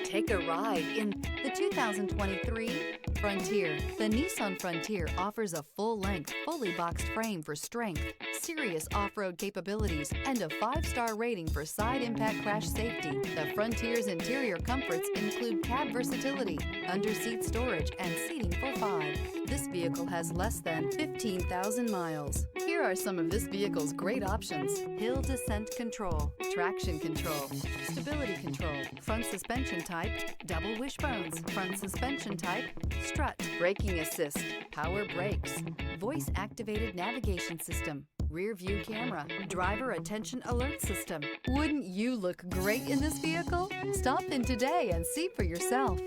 Take a ride in the 2023 Frontier. The Nissan Frontier offers a full-length, fully boxed frame for strength, serious off-road capabilities, and a 5-star rating for side impact crash safety. The Frontier's interior comforts include cab versatility, under-seat storage, and seating for 5. This vehicle has less than 15,000 miles. Here are some of this vehicle's great options: hill descent control, traction control, stability control, front suspension type, double wishbones, front suspension type, strut, braking assist, power brakes, voice activated navigation system, rear view camera, driver attention alert system. Wouldn't you look great in this vehicle? Stop in today and see for yourself.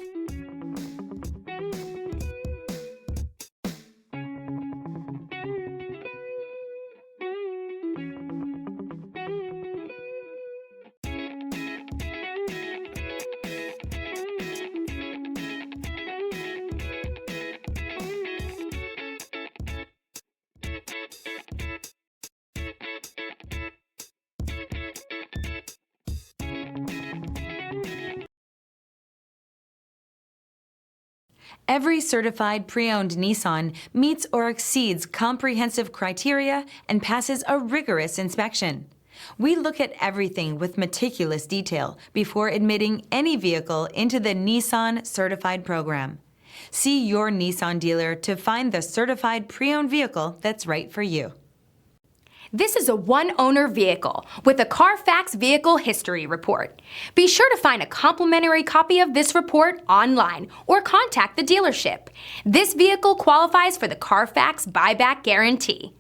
Every certified pre-owned Nissan meets or exceeds comprehensive criteria and passes a rigorous inspection. We look at everything with meticulous detail before admitting any vehicle into the Nissan Certified Program. See your Nissan dealer to find the certified pre-owned vehicle that's right for you. This is a one-owner vehicle with a Carfax Vehicle History Report. Be sure to find a complimentary copy of this report online or contact the dealership. This vehicle qualifies for the Carfax Buyback Guarantee.